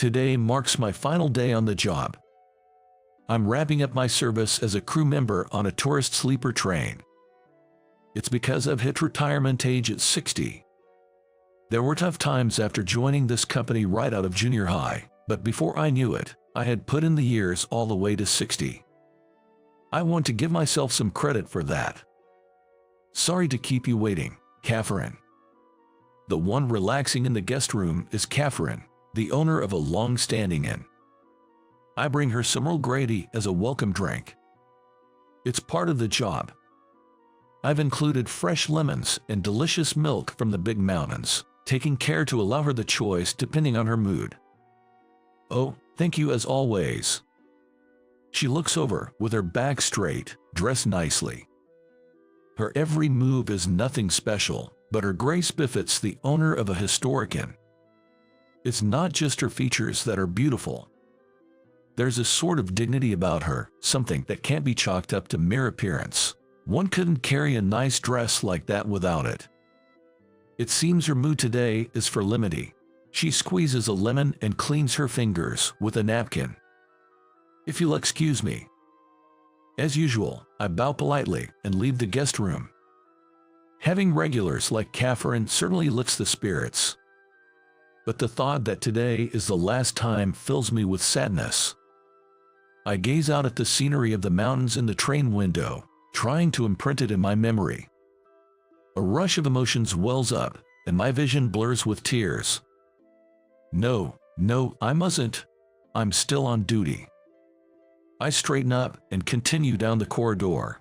Today marks my final day on the job. I'm wrapping up my service as a crew member on a tourist sleeper train. It's because I've hit retirement age at 60. There were tough times after joining this company right out of junior high, but before I knew it, I had put in the years all the way to 60. I want to give myself some credit for that. Sorry to keep you waiting, Catherine. The one relaxing in the guest room is Catherine, the owner of a long-standing inn. I bring her some Earl Grey as a welcome drink. It's part of the job. I've included fresh lemons and delicious milk from the big mountains, taking care to allow her the choice depending on her mood. Oh, thank you as always. She looks over with her back straight, dressed nicely. Her every move is nothing special, but her grace befits the owner of a historic inn. It's not just her features that are beautiful. There's a sort of dignity about her, something that can't be chalked up to mere appearance. One couldn't carry a nice dress like that without it. It seems her mood today is for lemony. She squeezes a lemon and cleans her fingers with a napkin. If you'll excuse me. As usual, I bow politely and leave the guest room. Having regulars like Catherine certainly lifts the spirits. But the thought that today is the last time fills me with sadness. I gaze out at the scenery of the mountains in the train window, trying to imprint it in my memory. A rush of emotions wells up, and my vision blurs with tears. No, I mustn't. I'm still on duty. I straighten up and continue down the corridor.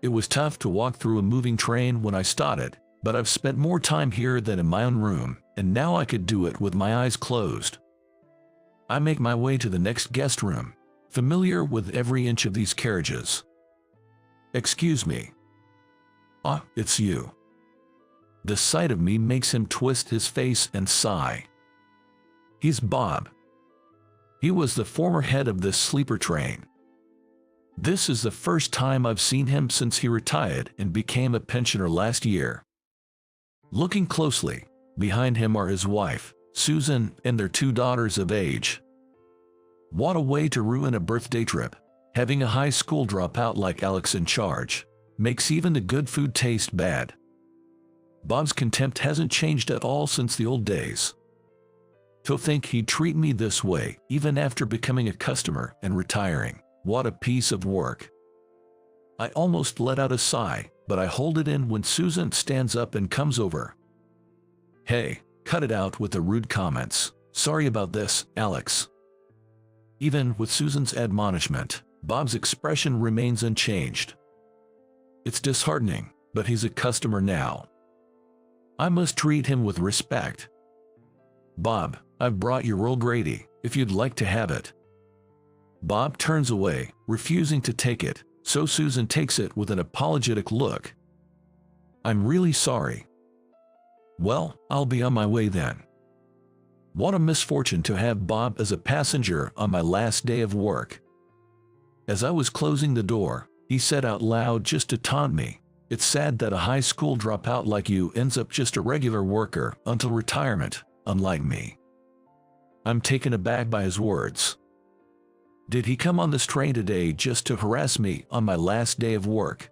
It was tough to walk through a moving train when I started, but I've spent more time here than in my own room, and now I could do it with my eyes closed. I make my way to the next guest room, familiar with every inch of these carriages. Excuse me. Ah, it's you. The sight of me makes him twist his face and sigh. He's Bob. He was the former head of this sleeper train. This is the first time I've seen him since he retired and became a pensioner last year. Looking closely, behind him are his wife, Susan, and their 2 daughters of age. What a way to ruin a birthday trip. Having a high school dropout like Alex in charge makes even the good food taste bad. Bob's contempt hasn't changed at all since the old days. To think he'd treat me this way even after becoming a customer and retiring. What a piece of work. I almost let out a sigh, but I hold it in when Susan stands up and comes over. Hey, cut it out with the rude comments. Sorry about this, Alex. Even with Susan's admonishment, Bob's expression remains unchanged. It's disheartening, but he's a customer now. I must treat him with respect. Bob, I've brought your Earl Grey, if you'd like to have it. Bob turns away, refusing to take it, so Susan takes it with an apologetic look. I'm really sorry. Well, I'll be on my way then. What a misfortune to have Bob as a passenger on my last day of work. As I was closing the door, he said out loud just to taunt me, "It's sad that a high school dropout like you ends up just a regular worker until retirement, unlike me." I'm taken aback by his words. Did he come on this train today just to harass me on my last day of work?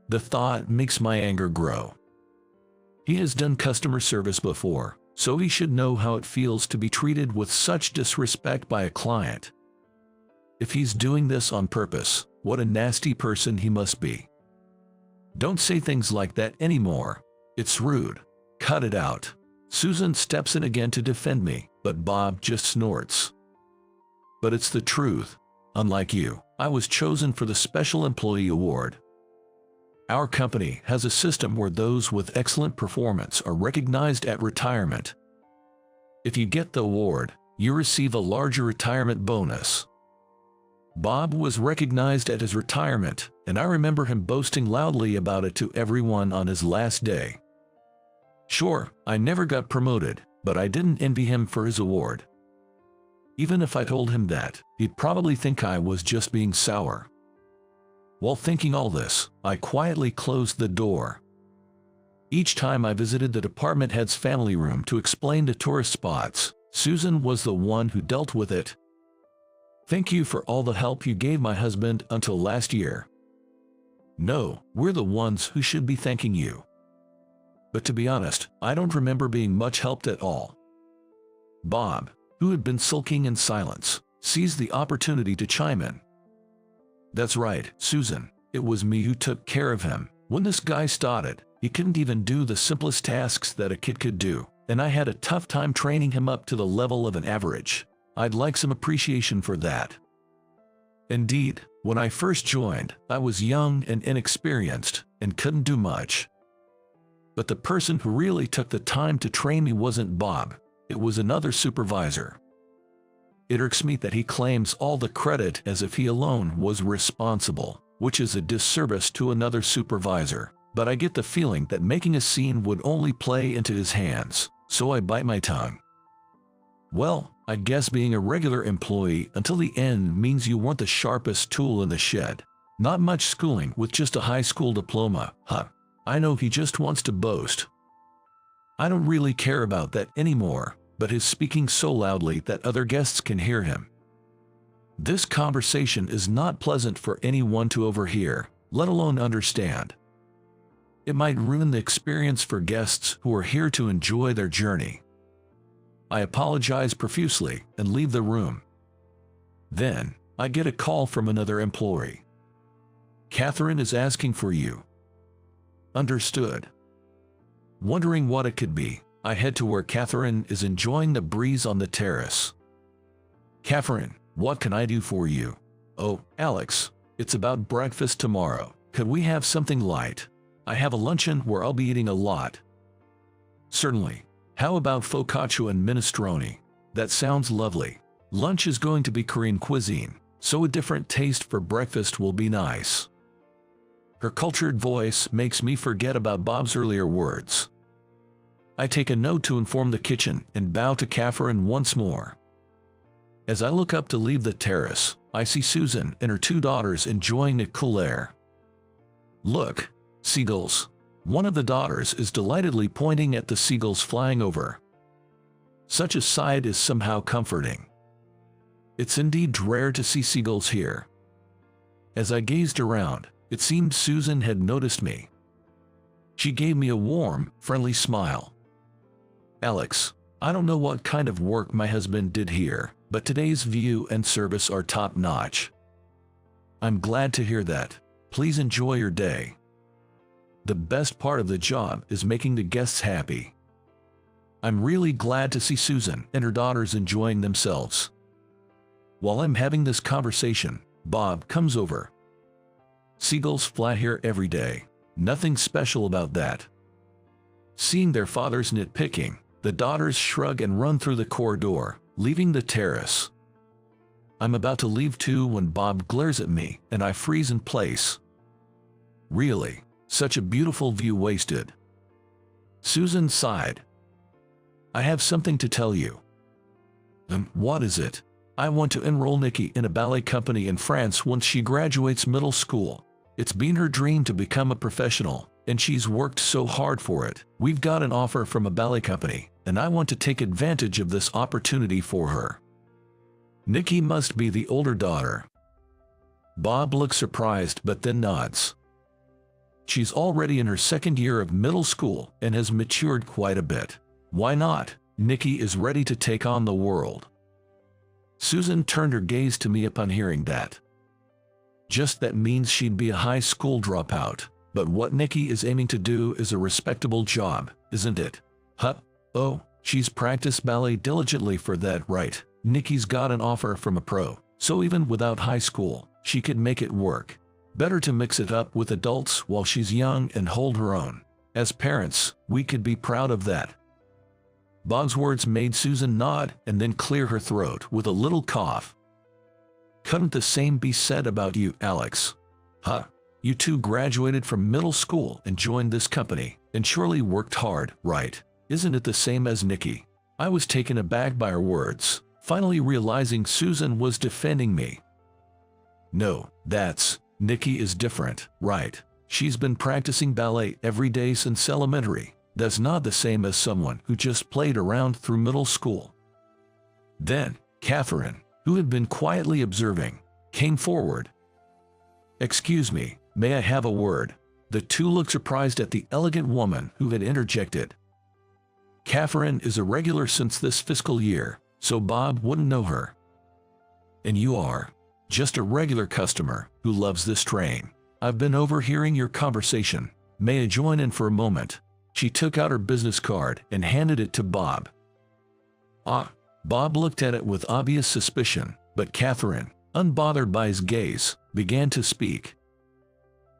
The thought makes my anger grow. He has done customer service before, so he should know how it feels to be treated with such disrespect by a client. If he's doing this on purpose, what a nasty person he must be. Don't say things like that anymore. It's rude. Cut it out. Susan steps in again to defend me, but Bob just snorts. But it's the truth. Unlike you, I was chosen for the Special Employee Award. Our company has a system where those with excellent performance are recognized at retirement. If you get the award, you receive a larger retirement bonus. Bob was recognized at his retirement, and I remember him boasting loudly about it to everyone on his last day. Sure, I never got promoted, but I didn't envy him for his award. Even if I told him that, he'd probably think I was just being sour. While thinking all this, I quietly closed the door. Each time I visited the department head's family room to explain the tourist spots, Susan was the one who dealt with it. Thank you for all the help you gave my husband until last year. No, we're the ones who should be thanking you. But to be honest, I don't remember being much helped at all. Bob, who had been sulking in silence, seized the opportunity to chime in. That's right, Susan. It was me who took care of him. When this guy started, he couldn't even do the simplest tasks that a kid could do, and I had a tough time training him up to the level of an average. I'd like some appreciation for that. Indeed, when I first joined, I was young and inexperienced, and couldn't do much. But the person who really took the time to train me wasn't Bob, it was another supervisor. It irks me that he claims all the credit as if he alone was responsible, which is a disservice to another supervisor, but I get the feeling that making a scene would only play into his hands, so I bite my tongue. Well, I guess being a regular employee until the end means you weren't the sharpest tool in the shed. Not much schooling with just a high school diploma, huh? I know he just wants to boast. I don't really care about that anymore, but he's speaking so loudly that other guests can hear him. This conversation is not pleasant for anyone to overhear, let alone understand. It might ruin the experience for guests who are here to enjoy their journey. I apologize profusely and leave the room. Then, I get a call from another employee. Catherine is asking for you. Understood. Wondering what it could be, I head to where Catherine is enjoying the breeze on the terrace. Catherine, what can I do for you? Oh, Alex, it's about breakfast tomorrow. Could we have something light? I have a luncheon where I'll be eating a lot. Certainly. How about focaccia and minestrone? That sounds lovely. Lunch is going to be Korean cuisine, so a different taste for breakfast will be nice. Her cultured voice makes me forget about Bob's earlier words. I take a note to inform the kitchen and bow to Catherine once more. As I look up to leave the terrace, I see Susan and her two daughters enjoying the cool air. Look, seagulls. One of the daughters is delightedly pointing at the seagulls flying over. Such a sight is somehow comforting. It's indeed rare to see seagulls here. As I gazed around, it seemed Susan had noticed me. She gave me a warm, friendly smile. Alex, I don't know what kind of work my husband did here, but today's view and service are top-notch. I'm glad to hear that. Please enjoy your day. The best part of the job is making the guests happy. I'm really glad to see Susan and her daughters enjoying themselves. While I'm having this conversation, Bob comes over. Seagulls fly here every day. Nothing special about that. Seeing their father's nitpicking, the daughters shrug and run through the corridor, leaving the terrace. I'm about to leave too when Bob glares at me and I freeze in place. Really? Such a beautiful view wasted. Susan sighed. I have something to tell you. What is it? I want to enroll Nikki in a ballet company in France once she graduates middle school. It's been her dream to become a professional, and she's worked so hard for it. We've got an offer from a ballet company, and I want to take advantage of this opportunity for her. Nikki must be the older daughter. Bob looks surprised but then nods. She's already in her second year of middle school and has matured quite a bit. Why not? Nikki is ready to take on the world. Susan turned her gaze to me upon hearing that. Just that means she'd be a high school dropout, but what Nikki is aiming to do is a respectable job, isn't it? Huh? Oh, she's practiced ballet diligently for that, right? Nikki's got an offer from a pro, so even without high school, she could make it work. Better to mix it up with adults while she's young and hold her own. As parents, we could be proud of that. Bob's words made Susan nod and then clear her throat with a little cough. Couldn't the same be said about you, Alex? Huh? You two graduated from middle school and joined this company, and surely worked hard, right? Isn't it the same as Nikki? I was taken aback by her words, finally realizing Susan was defending me. No, Nikki is different, right? She's been practicing ballet every day since elementary. That's not the same as someone who just played around through middle school. Then, Catherine, who had been quietly observing, came forward. "Excuse me, may I have a word?" The two looked surprised at the elegant woman who had interjected. Catherine is a regular since this fiscal year, so Bob wouldn't know her. "And you are just a regular customer who loves this train. I've been overhearing your conversation. May I join in for a moment?" She took out her business card and handed it to Bob. "Ah." Bob looked at it with obvious suspicion, but Catherine, unbothered by his gaze, began to speak.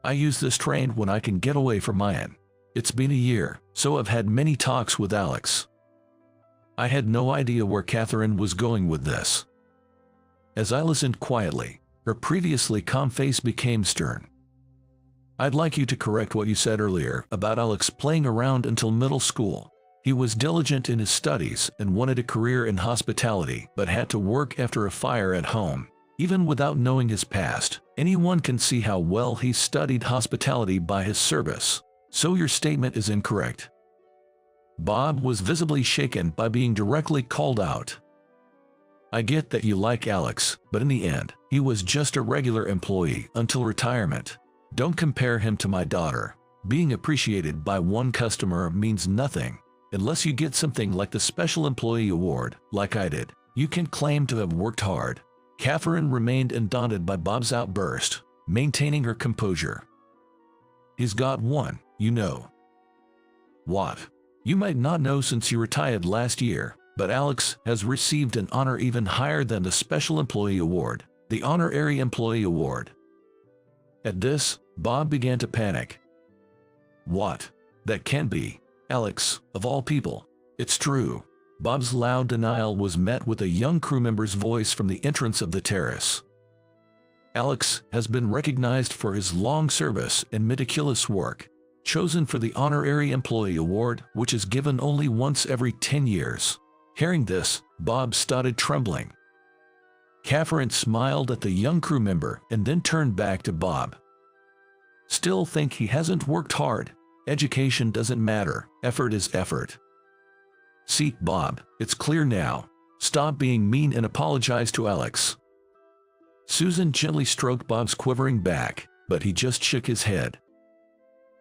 "I use this train when I can get away from mine. It's been a year, so I've had many talks with Alex." I had no idea where Catherine was going with this. As I listened quietly, her previously calm face became stern. "I'd like you to correct what you said earlier about Alex playing around until middle school. He was diligent in his studies and wanted a career in hospitality but had to work after a fire at home. Even without knowing his past, anyone can see how well he studied hospitality by his service. So your statement is incorrect." Bob was visibly shaken by being directly called out. "I get that you like Alex, but in the end, he was just a regular employee until retirement. Don't compare him to my daughter. Being appreciated by one customer means nothing. Unless you get something like the Special Employee Award, like I did, you can claim to have worked hard." Catherine remained undaunted by Bob's outburst, maintaining her composure. "He's got one, you know." "What?" "You might not know since you retired last year, but Alex has received an honor even higher than the Special Employee Award, the Honorary Employee Award." At this, Bob began to panic. "What? That can't be. Alex, of all people." "It's true." Bob's loud denial was met with a young crew member's voice from the entrance of the terrace. "Alex has been recognized for his long service and meticulous work, chosen for the Honorary Employee Award, which is given only once every 10 years. Hearing this, Bob started trembling. Catherine smiled at the young crew member and then turned back to Bob. "Still think he hasn't worked hard? Education doesn't matter, effort is effort." "See, Bob, it's clear now. Stop being mean and apologize to Alex." Susan gently stroked Bob's quivering back, but he just shook his head.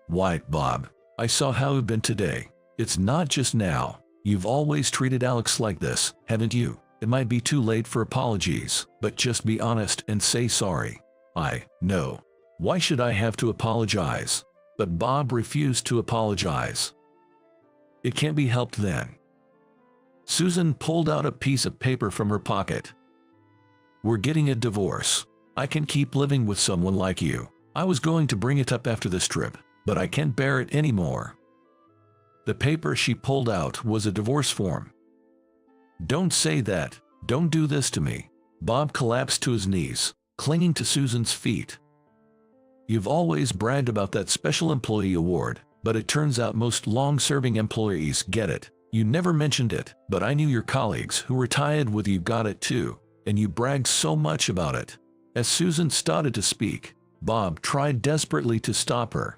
"Why, Bob, I saw how you've been today. It's not just now. You've always treated Alex like this, haven't you? It might be too late for apologies, but just be honest and say sorry." "No. Why should I have to apologize?" But Bob refused to apologize. "It can't be helped then." Susan pulled out a piece of paper from her pocket. "We're getting a divorce. I can keep living with someone like you. I was going to bring it up after this trip, but I can't bear it anymore." The paper she pulled out was a divorce form. "Don't say that. Don't do this to me." Bob collapsed to his knees, clinging to Susan's feet. "You've always bragged about that Special Employee Award, but it turns out most long-serving employees get it. You never mentioned it, but I knew your colleagues who retired with you got it too, and you bragged so much about it." As Susan started to speak, Bob tried desperately to stop her.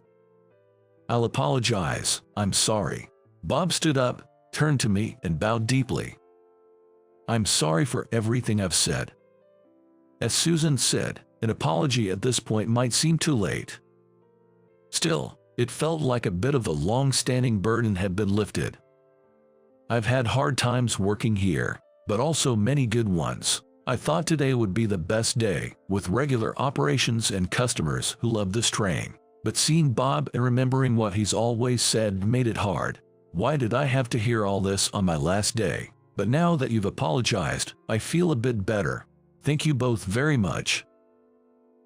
"I'll apologize. I'm sorry." Bob stood up, turned to me, and bowed deeply. "I'm sorry for everything I've said." As Susan said, an apology at this point might seem too late. Still, it felt like a bit of a long-standing burden had been lifted. "I've had hard times working here, but also many good ones. I thought today would be the best day, with regular operations and customers who love this train. But seeing Bob and remembering what he's always said made it hard. Why did I have to hear all this on my last day? But now that you've apologized, I feel a bit better. Thank you both very much."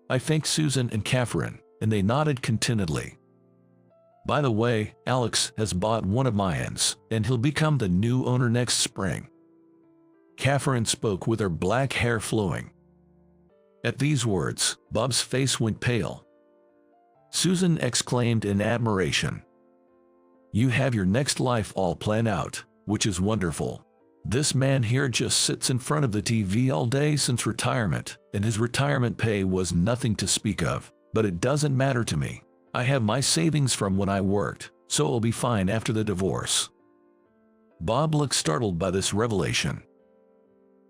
I thanked Susan and Catherine, and they nodded contentedly. "By the way, Alex has bought one of mines, and he'll become the new owner next spring." Catherine spoke with her black hair flowing. At these words, Bob's face went pale. Susan exclaimed in admiration. "You have your next life all planned out, which is wonderful. This man here just sits in front of the TV all day since retirement, and his retirement pay was nothing to speak of, but it doesn't matter to me. I have my savings from when I worked, so it'll be fine after the divorce." Bob looked startled by this revelation.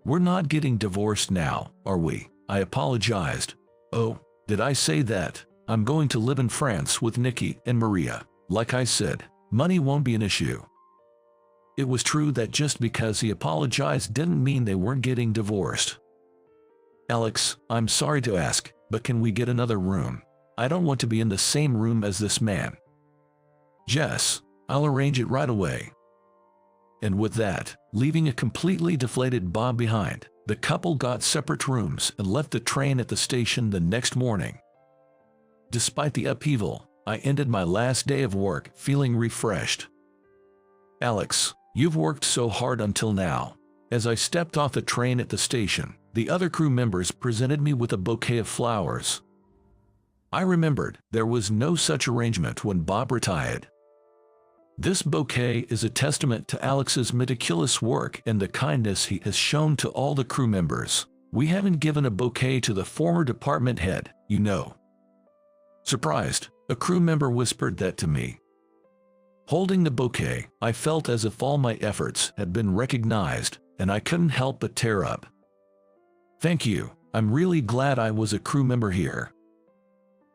We're not getting divorced now, are we? I apologized. Oh, did I say that? I'm going to live in France with Nikki and Maria. Like I said, money won't be an issue. It was true that just because he apologized didn't mean they weren't getting divorced. Alex, I'm sorry to ask, but can we get another room? I don't want to be in the same room as this man. Jess, I'll arrange it right away. And with that, leaving a completely deflated Bob behind, the couple got separate rooms and left the train at the station the next morning. Despite the upheaval, I ended my last day of work feeling refreshed. Alex, you've worked so hard until now. As I stepped off the train at the station, the other crew members presented me with a bouquet of flowers. I remembered there was no such arrangement when Bob retired. This bouquet is a testament to Alex's meticulous work and the kindness he has shown to all the crew members. We haven't given a bouquet to the former department head, you know. Surprised, a crew member whispered that to me. Holding the bouquet, I felt as if all my efforts had been recognized, and I couldn't help but tear up. Thank you, I'm really glad I was a crew member here.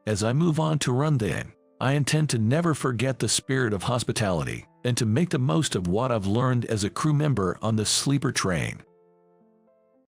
As I move on to run then, I intend to never forget the spirit of hospitality and to make the most of what I've learned as a crew member on the sleeper train.